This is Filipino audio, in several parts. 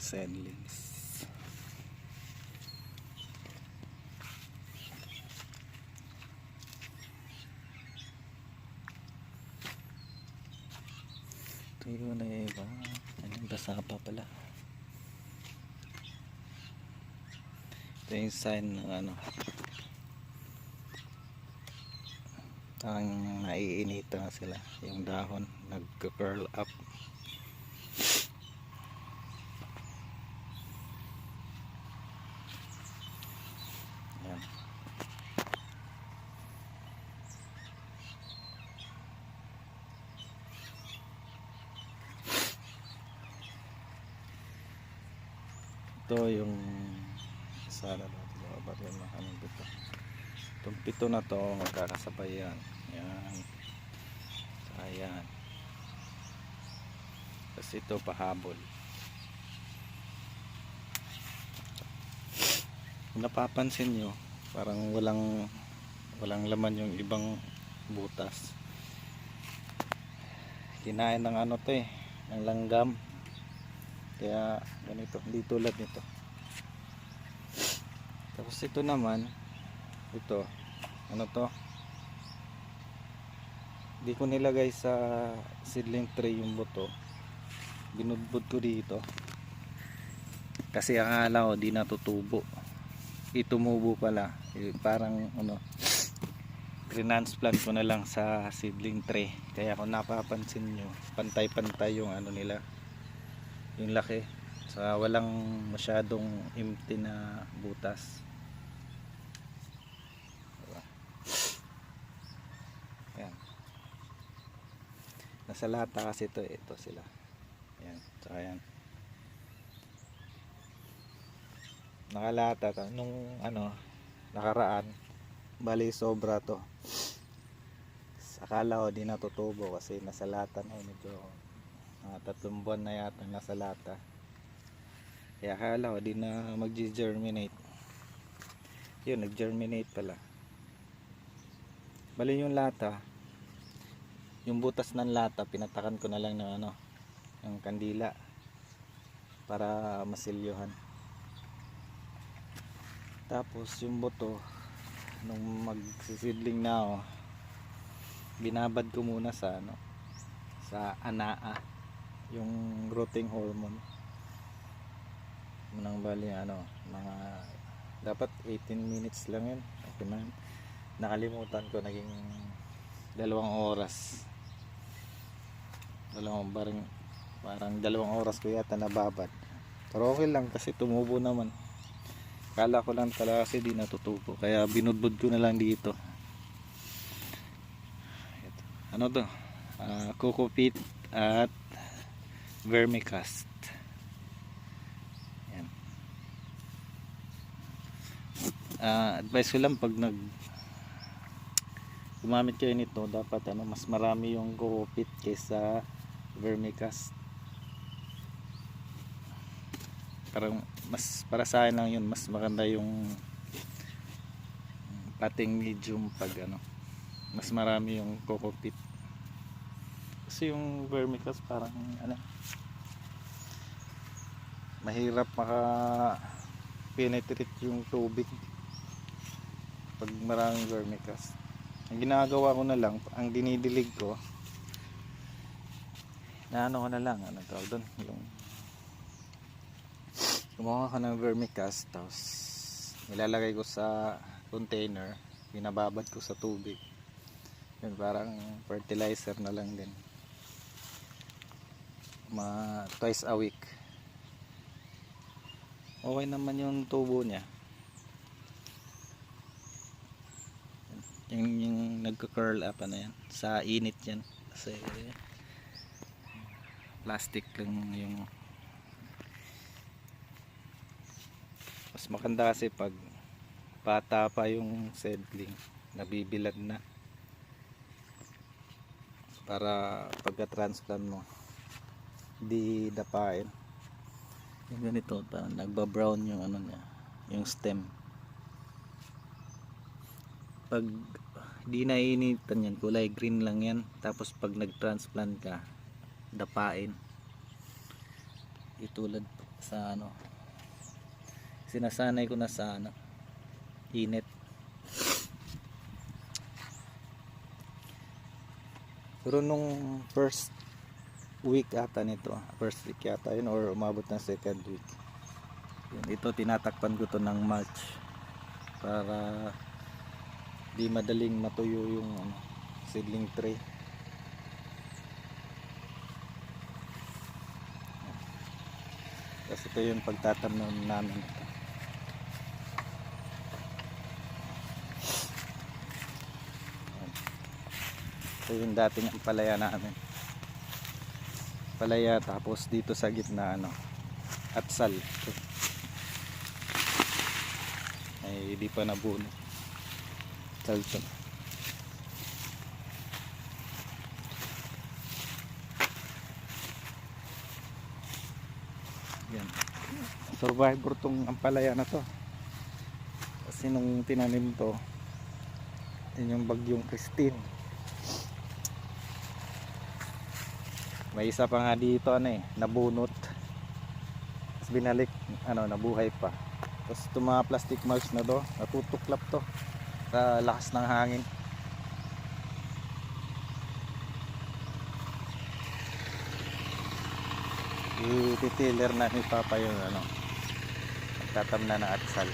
seedlings. Ito yun na iba. Ayun, basa pa pala. Ito yung sign ng ano, ang naiinita na sila, yung dahon nag-curl up. Ayan. Ito yung sana natin mababa yung mga ano dito. Itong pito na to magkakasabay yan. Ayan. Ayan. Tapos ito pahabol. Kung napapansin nyo, parang walang laman yung ibang butas. Kinain ng ano to ng langgam. Kaya ganito, hindi tulad nito. Tapos ito naman, ito, ano to? Hindi ko nilagay sa seedling tray yung buto. Binudbud ko dito. Kasi akala ko di natutubo. Itumubo pala. Parang ano, transplant ko na lang sa seedling tray. Kaya kung napapansin nyo, pantay-pantay yung ano nila, yung laki. So walang masyadong empty na butas. Diba? Ayan. Nasa lata kasi ito sila. Ayan, so ayan. Nakalata to. Nung ano, nakaraan, bali sobra to. Akala ko di natutubo kasi nasa lata na medyo 3 buwan na yata nasa lata. Kaya akala ko di na mag-germinate. Yun, nag-germinate pala. Bali yung lata, yung butas ng lata pinatakan ko na lang ng ano, ng kandila para masilyuhan. Tapos yung buto nung magsisidling na ako, binabad ko muna sa ano, sa anaa, yung growing hormone. Munang bali ano, mga dapat 18 minutes lang yun. Okay na. Nakalimutan ko, naging 2 oras. Parang 2 oras ko yata nababad. Pero okay lang kasi tumubo naman. Kala ko lang talaga kasi di natutubo. Kaya binudbud ko na lang dito. Ito. Ano to? Coco peat at vermicast. Yan. Advice ko lang pag gumamit kayo nito, dapat ano, mas marami yung coco peat kaysa vermicast. Parang mas para sa akin lang yun, mas maganda yung pating medium pag ano, mas marami yung coco peat. Kasi yung vermicast parang ano, mahirap maka penetrate yung tubig pag maraming vermicast. Ang ginagawa ko na lang, ang dinidilig ko, na ano ko na lang, ano tawag doon, yung gumawa ka ng vermicast, tapos nilalagay ko sa container, binababad ko sa tubig. Yun, parang fertilizer na lang din. Twice a week. Okay naman yung tubo niya. Yung nagka-curl up na yan. Sa init yan. Kasi plastic lang yung. Mas maganda kasi pag bata pa yung seedling, nabibilad na, para pagka-transplant mo di dapain. Yung ganito, parang nagba-brown yung ano niya, yung stem. Pag di nainitan yan, kulay green lang yan. Tapos pag nag-transplant ka, dapain. Itulad sa ano, sinasanay ko na sa ano, init. Pero nung first week ata nito, first week yata yun, or umabot ng second week yun, ito tinatakpan ko to ng mulch para di madaling matuyo yung ano, seedling tray. Kasi ito yung pagtatamnan namin ito. Ito yung dating palaya namin, palaya, tapos dito sa gitna ano, atsal. Ay di pa nabuno, atsal to. Yan, survivor tong ampalaya na to, kasi nung tinanim to, yun yung bagyong Christine. May isa pa nga dito ano nabunot, tapos binalik ano, nabuhay pa. Tapos itong mga plastic mulch na to, natutuklap to sa lakas ng hangin. I-tiller na ni Papa yung ano, magtatamna na atsal.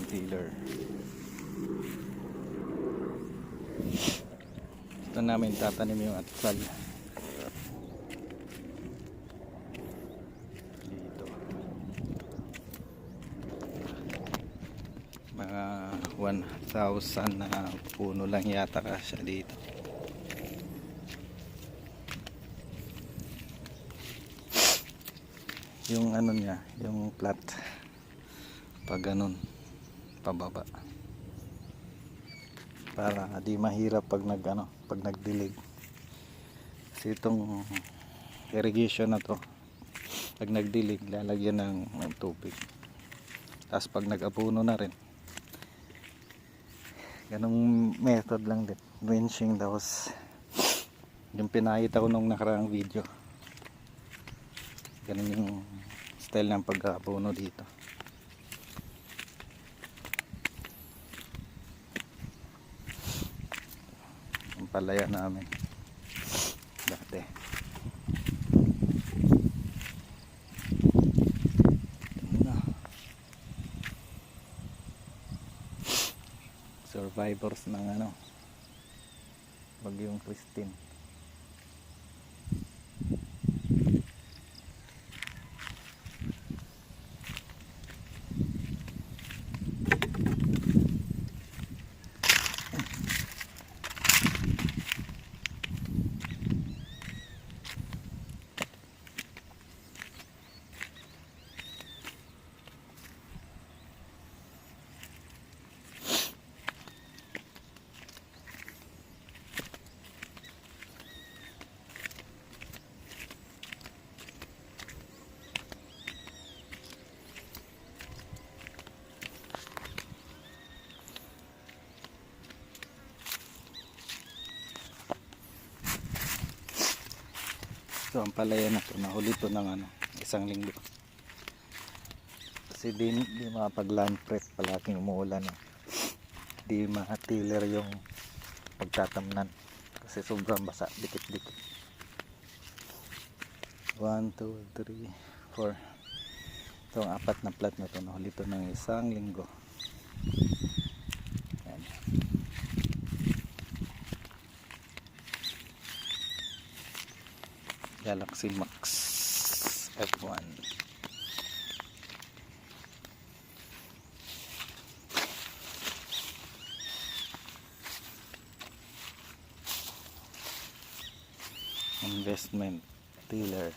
Tiller. Ito namin tatanim yung atsal dito. Mga 1,000 na puno lang yata kasya dito. Yung ano niya, yung plat pag ganun pababa, para di mahirap pag pag nagdilig. Kasi itong irrigation na to, pag nagdilig lalagyan ng tubig, tapos pag nag-apuno na rin, ganung method lang din, drenching. Tapos yung pinakita ko nung nakaraang video, ganun yung style ng pag-apuno dito. Palaya namin dati. Survivors ng ano, bagyong Christine. So ang palaya na to, nahuli to ng ano, isang linggo. Kasi di makapag land prep, palaging umuulan. Di ma-tiller yung pagtatamnan kasi sobrang basa, dikit-dikit. 1, 2, 3, 4. Ito ang 4 na plat na to, nahuli to ng isang linggo. Yan. Galaxy Max F1. Investment tiller.